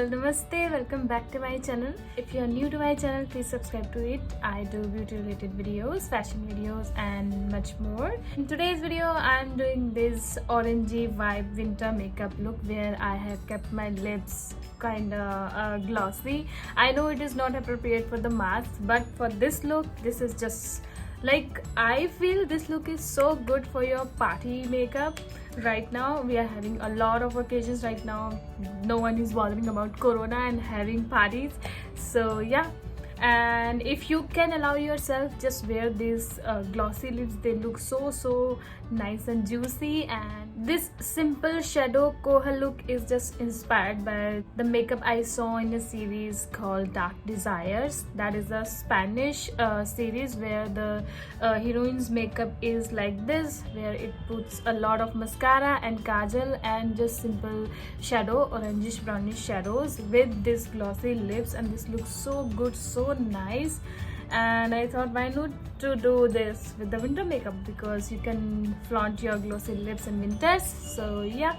Kajal. Namaste, welcome back to my channel. If you are new to my channel, please subscribe to it. I do beauty related videos, fashion videos and much more. In today's video, I'm doing this orangey vibe winter makeup look where I have kept my lips kinda glossy. I know it is not appropriate for the mask, but for this look, this is just like, I feel this look is so good for your party makeup. Right now we are having a lot of occasions. Right now no one is bothering about corona and having parties, so yeah. And if you can allow yourself, just wear these glossy lips. They look so nice and juicy. And this simple shadow kohl look is just inspired by the makeup I saw in a series called Dark Desires. That is a Spanish series where the heroine's makeup is like this, where it puts a lot of mascara and kajal and just simple shadow, orangish brownish shadows with this glossy lips, and this looks so good, so nice. And I thought, why not to do this with the winter makeup, because you can flaunt your glossy lips in winters. So yeah.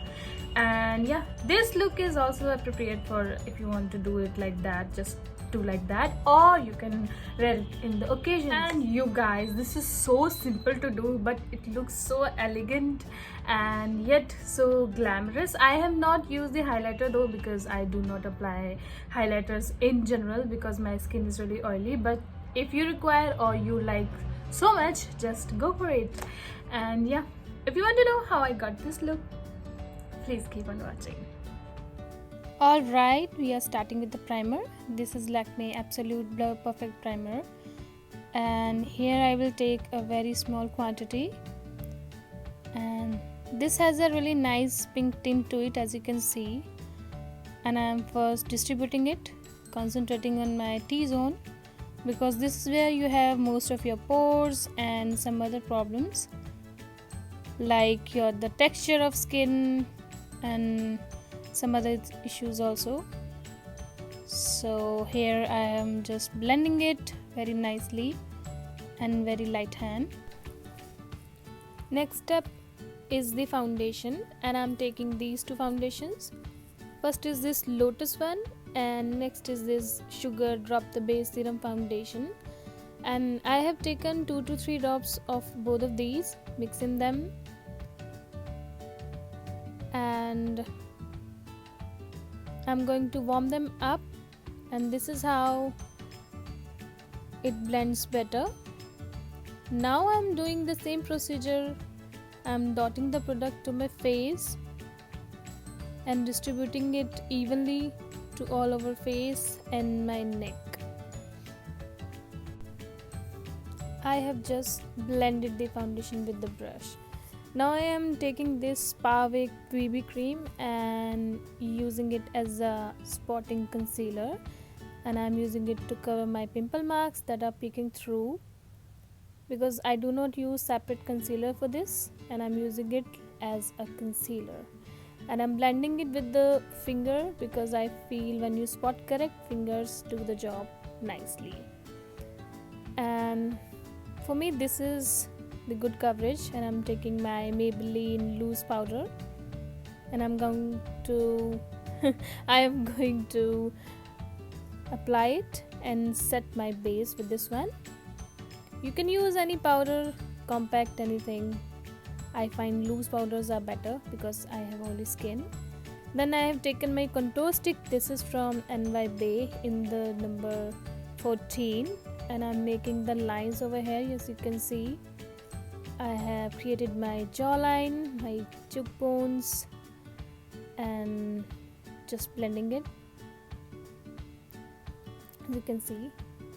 And yeah, this look is also appropriate for if you want to do it like that, just do like that, or you can wear it in the occasion. And you guys, this is so simple to do, but it looks so elegant and yet so glamorous. I have not used the highlighter though, because I do not apply highlighters in general because my skin is really oily. But if you require or you like so much, just go for it. And yeah, if you want to know how I got this look, please keep on watching. Alright, we are starting with the primer. This is Lakmé Absolute Blur Perfect Primer, and here I will take a very small quantity, and this has a really nice pink tint to it, as you can see. And I am first distributing it, concentrating on my T-zone, because this is where you have most of your pores and some other problems like the texture of skin and some other issues also. So here I am just blending it very nicely and very light hand. Next step is the foundation, and I'm taking these two foundations. First is this Lotus one, and next is this Sugar Drop the Base Serum foundation. And I have taken 2 to 3 drops of both of these, mixing them, and I'm going to warm them up, and this is how it blends better. Now I'm doing the same procedure. I'm dotting the product to my face and distributing it evenly to all over face and my neck. I have just blended the foundation with the brush. Now I am taking this Spawake BB cream and using it as a spotting concealer, and I am using it to cover my pimple marks that are peeking through, because I do not use separate concealer for this, and I am using it as a concealer. And I'm blending it with the finger, because I feel when you spot correct, fingers do the job nicely. And for me this is the good coverage, and I'm taking my Maybelline loose powder, and I'm going to I am going to apply it and set my base with this one. You can use any powder, compact, anything. I find loose powders are better because I have oily skin. Then I have taken my contour stick. This is from NY Bae in the number 14, and I'm making the lines over here. As you can see, I have created my jawline, my cheekbones, and just blending it. As you can see,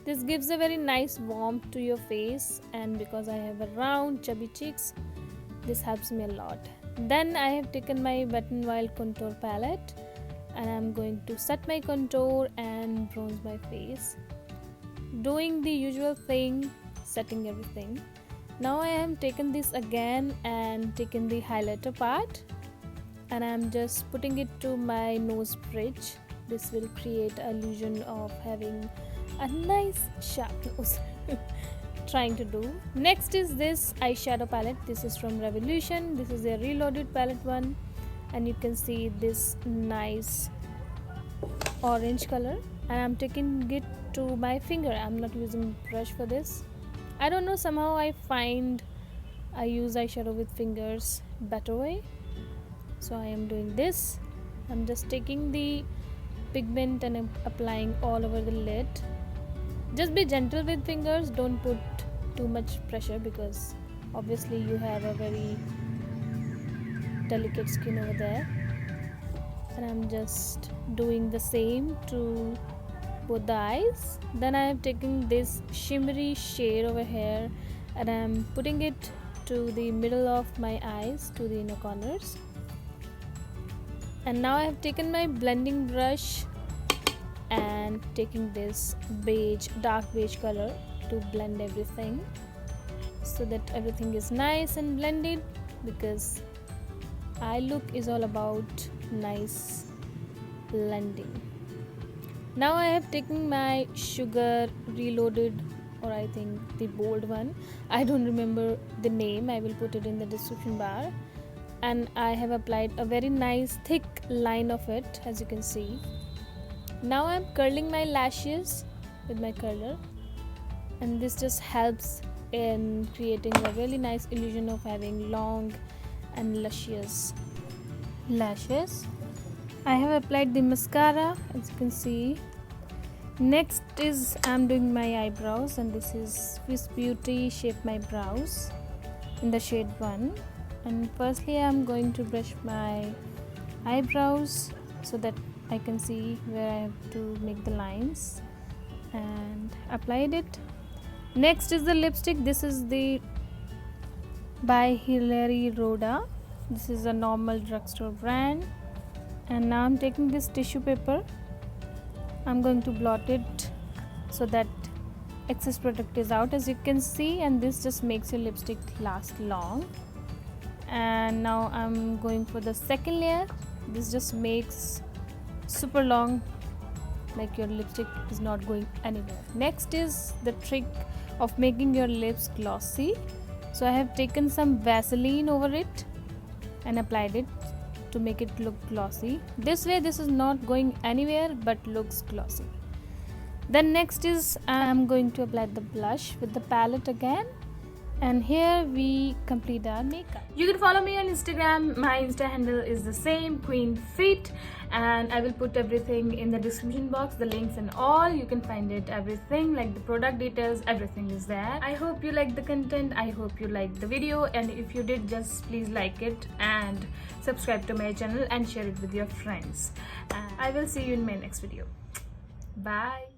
this gives a very nice warmth to your face, and because I have a round chubby cheeks, this helps me a lot. Then I have taken my Wet n Wild contour palette, and I'm going to set my contour and bronze my face, doing the usual thing, setting everything. Now I have taken this again and taken the highlighter part, and I'm just putting it to my nose bridge. This will create an illusion of having a nice sharp nose. Trying to do. Next is this eyeshadow palette. This is from Revolution. This is a reloaded palette one, and you can see this nice orange color, and I'm taking it to my finger. I'm not using brush for this. I don't know, somehow I find I use eyeshadow with fingers better way. So I am doing this. I'm just taking the pigment and I'm applying all over the lid. Just be gentle with fingers, don't put too much pressure because obviously you have a very delicate skin over there. And I'm just doing the same to both the eyes. Then I have taken this shimmery shade over here and I'm putting it to the middle of my eyes, to the inner corners. And now I have taken my blending brush and taking this beige, dark beige color to blend everything so that everything is nice and blended, because eye look is all about nice blending. Now I have taken my Sugar Reloaded, or I think the bold one, I don't remember the name, I will put it in the description bar, and I have applied a very nice thick line of it, as you can see. Now I am curling my lashes with my curler, and this just helps in creating a really nice illusion of having long and luscious lashes. I have applied the mascara, as you can see. Next is I'm doing my eyebrows, and this is Swiss Beauty Shape My Brows in the shade 1. And firstly I'm going to brush my eyebrows so that I can see where I have to make the lines, and applied it. Next is the lipstick. This is the by Hilary Rhoda. This is a normal drugstore brand. And now I'm taking this tissue paper. I'm going to blot it so that excess product is out, as you can see, and this just makes your lipstick last long. And now I'm going for the second layer. This just makes super long, like your lipstick is not going anywhere. Next is the trick of making your lips glossy. So I have taken some Vaseline over it and applied it to make it look glossy. This way this is not going anywhere but looks glossy. Then next is I'm going to apply the blush with the palette again, and here we complete our makeup. You can follow me on Instagram. My Insta handle is the same, Queen Fit, and I will put everything in the description box, the links and all. You can find it, everything, like the product details, everything is there. I hope you like the content. I hope you liked the video, and if you did, just please like it and subscribe to my channel and share it with your friends. And I will see you in my next video. Bye.